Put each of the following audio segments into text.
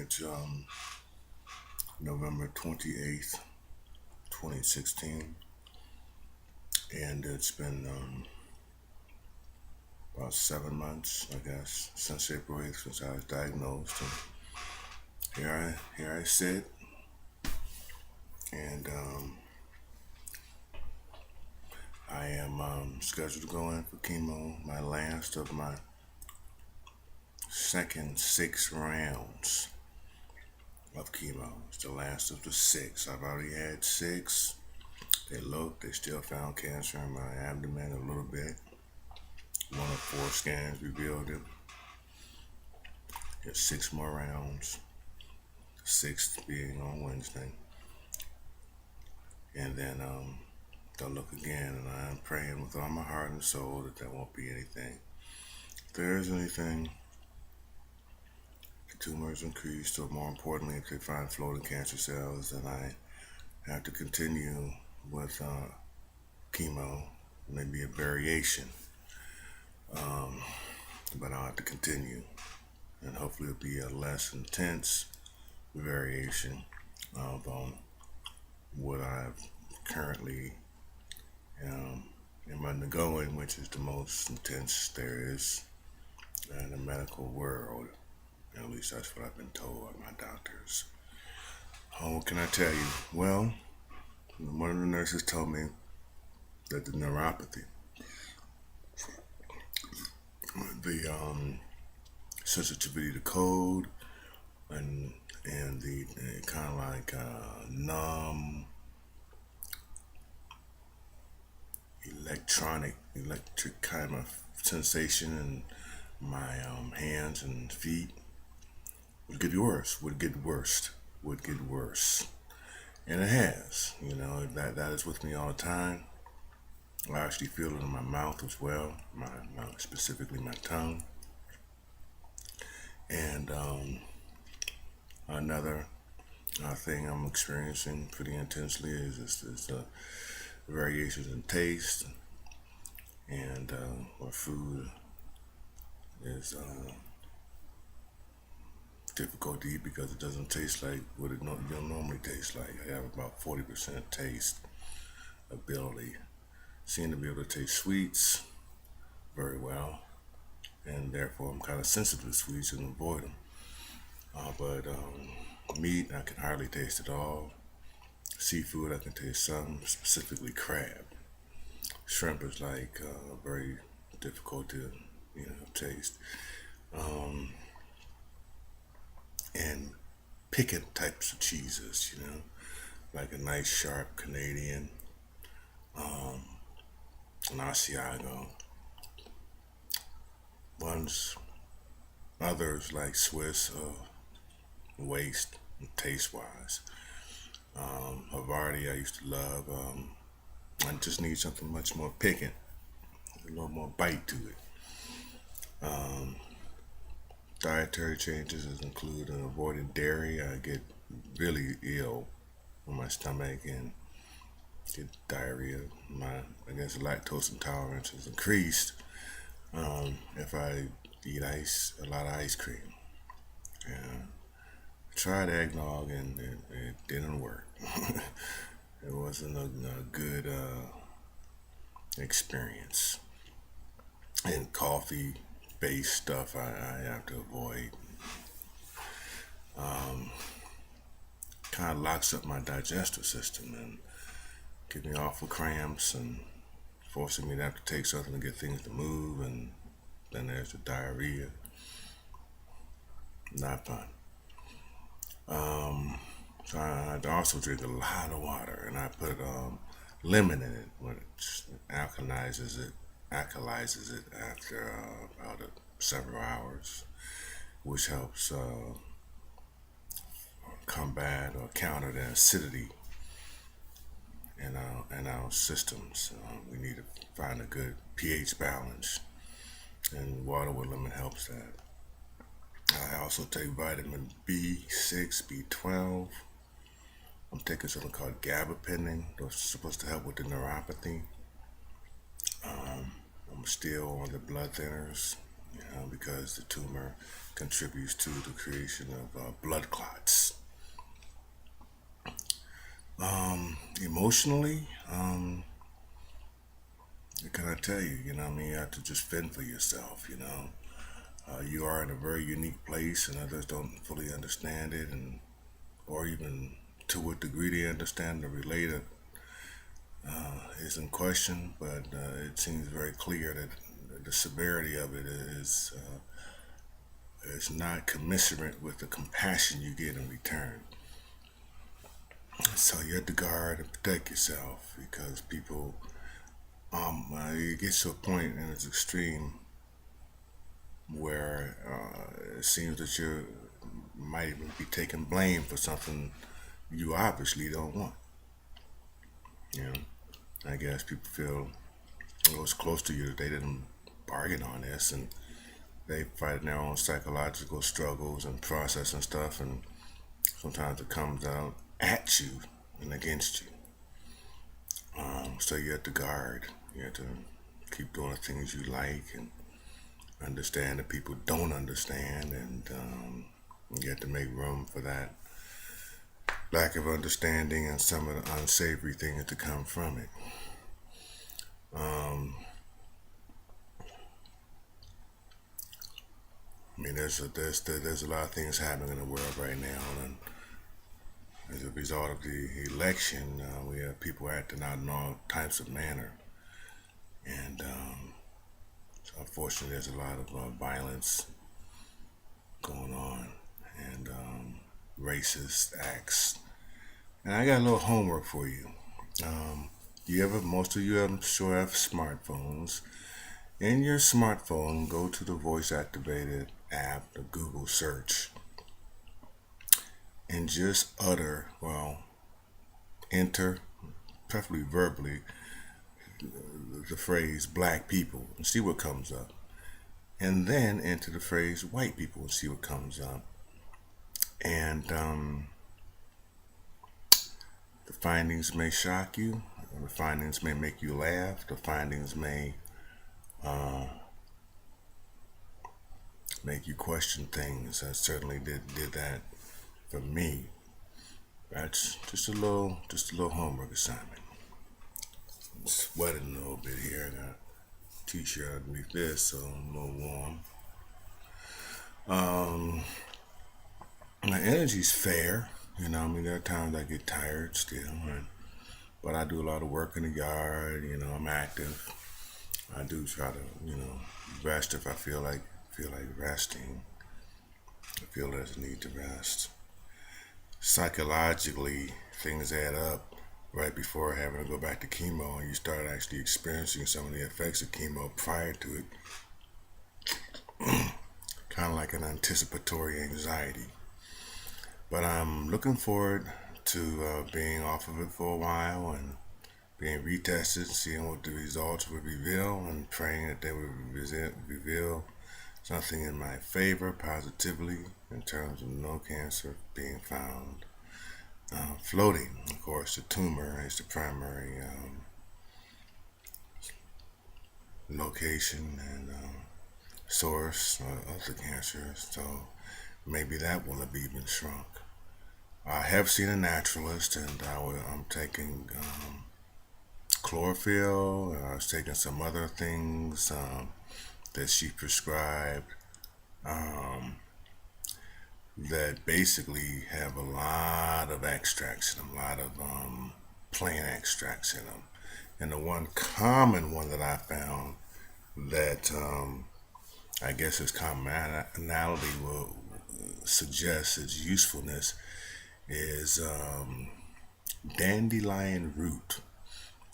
It's November 28th, 2016, and it's been about 7 months, I guess, since April 8th, since I was diagnosed. And here I sit, and I am scheduled to go in for chemo, my last of my second 6 rounds of chemo. It's the last of the 6. I've already had 6. They still found cancer in my abdomen a little bit. 1 of 4 scans revealed it. There's 6 more rounds, the 6th being on Wednesday. And then they'll look again, and I'm praying with all my heart and soul that there won't be anything. If there is anything, the tumor is increased, or more importantly, if they find floating cancer cells, then I have to continue with chemo. Maybe a variation, but I'll have to continue, and hopefully it'll be a less intense variation of what I've currently am undergoing, which is the most intense there is in the medical world. At least that's what I've been told by my doctors. Oh, what can I tell you? Well, one of the nurses told me that the neuropathy, the sensitivity to cold, and the kind of like numb electric kind of sensation in my hands and feet would get worse, would get worse. And it has, that is with me all the time. I actually feel it in my mouth as well, specifically my tongue. And another thing I'm experiencing pretty intensely is variations in taste, and where food is difficult to eat because it doesn't taste like what it normally tastes like. I have about 40% taste ability. Seem to be able to taste sweets very well, and therefore I'm kind of sensitive to sweets and avoid them. But meat, I can hardly taste at all. Seafood, I can taste some, specifically crab. Shrimp is like very difficult to, taste. And piquant types of cheeses, like a nice sharp Canadian, an Asiago. Others like Swiss, waste taste wise. Havarti I used to love. I just need something much more piquant, a little more bite to it. Dietary changes include avoiding dairy. I get really ill with my stomach and get diarrhea. I guess lactose intolerance is increased if I eat a lot of ice cream. And I tried eggnog and it didn't work. It wasn't a good experience. And coffee based stuff I have to avoid. Kind of locks up my digestive system and gives me awful cramps and forcing me to have to take something to get things to move, and then there's the diarrhea. Not fun. So I also drink a lot of water, and I put lemon in it, which alkalizes it after about several hours, which helps combat or counter the acidity in our systems. We need to find a good pH balance, and water with lemon helps that. I also take vitamin B6, B12. I'm taking something called gabapentin. That's supposed to help with the neuropathy. I'm still on the blood thinners, because the tumor contributes to the creation of blood clots. Emotionally, what can I tell you? You have to just fend for yourself. You are in a very unique place, and others don't fully understand it, and or even to what degree they understand or relate it is in question. But it seems very clear that the severity of it is not commensurate with the compassion you get in return. So you have to guard and protect yourself because people, it gets to a point in its extreme where it seems that you might even be taking blame for something you obviously don't want. You know, I guess people feel those close to you that they didn't bargain on this, and they fight their own psychological struggles and process and stuff, and sometimes it comes out at you and against you. So you have to guard. You have to keep doing the things you like and understand that people don't understand, and you have to make room for that lack of understanding and some of the unsavory things to come from it. Um, I mean, there's a lot of things happening in the world right now, and as a result of the election, we have people acting out in all types of manner, and so unfortunately, there's a lot of violence going on and racist acts. And I got a little homework for you. Most of you, I'm sure, have smartphones. In your smartphone, go to the voice activated app, the Google search, and just enter, preferably verbally, the phrase black people and see what comes up. And then enter the phrase white people and see what comes up. And the findings may shock you, the findings may make you laugh, the findings may make you question things. I certainly did that for me. That's just a little homework assignment. I'm sweating a little bit here. I got a t-shirt underneath this, so I'm a little warm. My energy's fair. There are times I get tired still, but I do a lot of work in the yard. I'm active. I do try to, rest if I feel like resting. I feel there's a need to rest. Psychologically, things add up right before having to go back to chemo, and you start actually experiencing some of the effects of chemo prior to it, kind of like an anticipatory anxiety. But I'm looking forward to being off of it for a while and being retested, seeing what the results would reveal, and praying that they would reveal something in my favor positively in terms of no cancer being found. Floating, of course, the tumor is the primary location and source of the cancer, so maybe that will have even shrunk. I have seen a naturalist, and I'm taking chlorophyll, and I was taking some other things that she prescribed that basically have a lot of extracts in them, a lot of plant extracts in them. And the one common one that I found that I guess its commonality will suggest its usefulness is dandelion root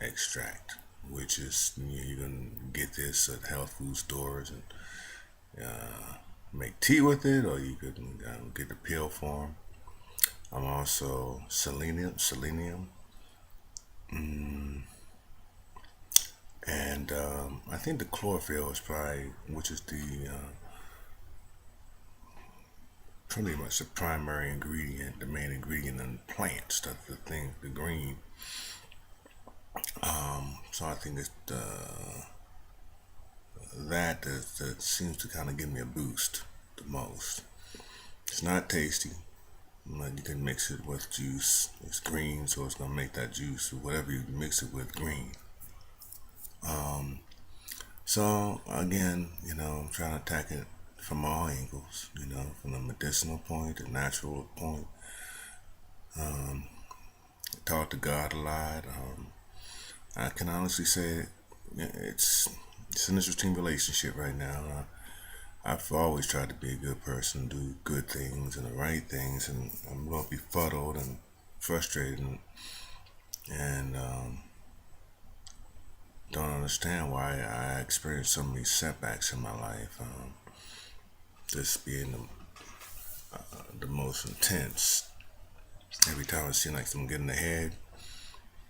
extract, which is you can get this at health food stores and make tea with it, or you could get the pill form. I'm also selenium, and I think the chlorophyll is probably, which is the pretty much the primary ingredient, the main ingredient in the plants. That's the thing, the green. So I think it's that seems to kind of give me a boost the most. It's not tasty. Like you can mix it with juice. It's green, so it's gonna make that juice or whatever you mix it with green. So again, I'm trying to attack it from all angles. From the medicinal point, the natural point. Talk to God a lot. I can honestly say it's an interesting relationship right now. I've always tried to be a good person, do good things and the right things, and I'm going to be fuddled and frustrated and don't understand why I experience so many setbacks in my life. This being the most intense. Every time it seems like I'm getting ahead,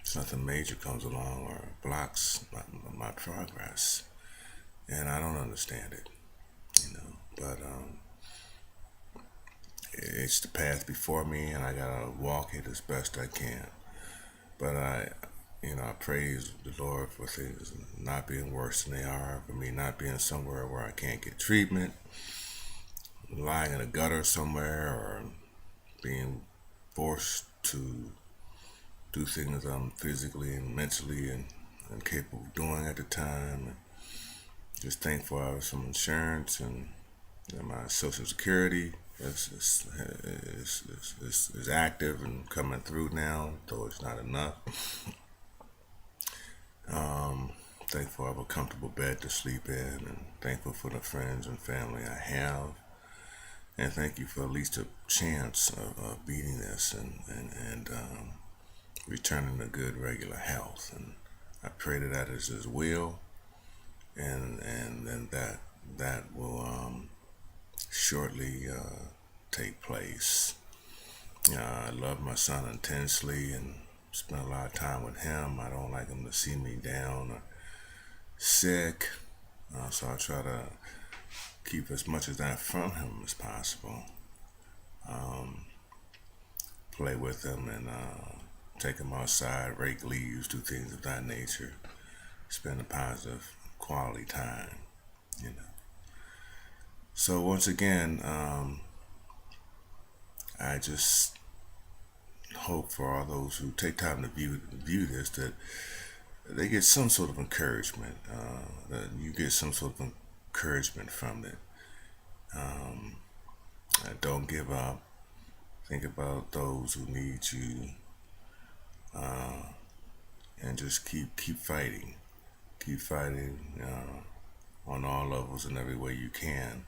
something major comes along or blocks my progress, and I don't understand it. But it's the path before me, and I gotta walk it as best I can. But I praise the Lord for things not being worse than they are, for me not being somewhere where I can't get treatment, lying in a gutter somewhere, or being forced to do things I'm physically and mentally and incapable of doing at the time. Just thankful I have some insurance and my Social Security is active and coming through now, though it's not enough. Thankful I have a comfortable bed to sleep in, and thankful for the friends and family I have. And thank you for at least a chance of beating this and returning to good regular health. And I pray that is His will, and then that will shortly take place. I love my son intensely and spend a lot of time with him. I don't like him to see me down or sick, so I try to keep as much of that from him as possible. Play with him and take him outside, rake leaves, do things of that nature. Spend a positive quality time, you know. So once again, I just hope for all those who take time to view this that they get some sort of encouragement. That you get some sort of encouragement from it. Don't give up. Think about those who need you, and just keep fighting. Keep fighting on all levels and every way you can,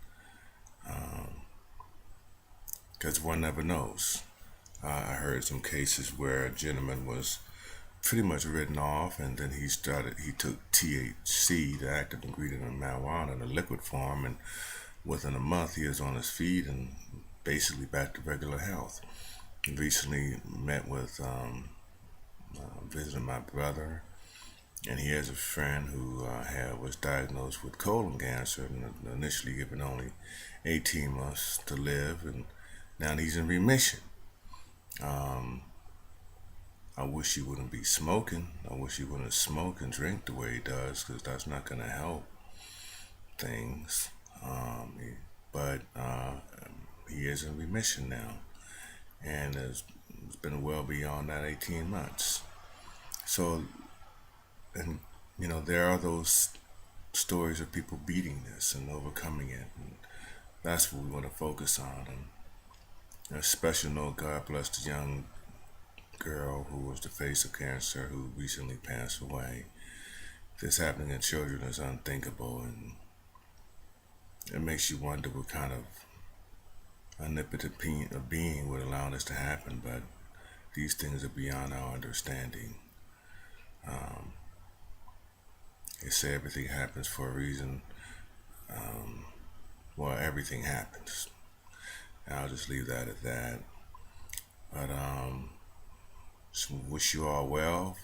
because one never knows. I heard some cases where a gentleman was pretty much written off, and then he took THC, the active ingredient in marijuana, in a liquid form, and within a month he was on his feet and basically back to regular health. Recently met with, visited my brother, and he has a friend who was diagnosed with colon cancer and initially given only 18 months to live, and now he's in remission. Um, I wish he wouldn't be smoking. I wish he wouldn't smoke and drink the way he does, because that's not going to help things. But he is in remission now, and it's been well beyond that 18 months. So, and there are those stories of people beating this and overcoming it, and that's what we want to focus on. And a special note: God bless the young girl who was the face of cancer who recently passed away. This happening in children is unthinkable, and it makes you wonder what kind of omnipotent being would allow this to happen. But these things are beyond our understanding. They say everything happens for a reason. Well, everything happens. And I'll just leave that at that. But just wish you all well.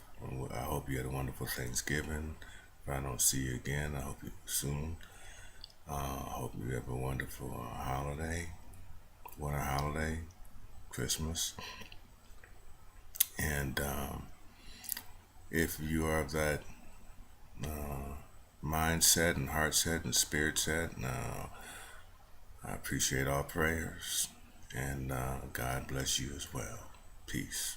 I hope you had a wonderful Thanksgiving. If I don't see you again, I hope you soon. I hope you have a wonderful winter holiday, Christmas. And if you are of that mindset and heart set and spirit set. I appreciate all prayers, and God bless you as well. Peace.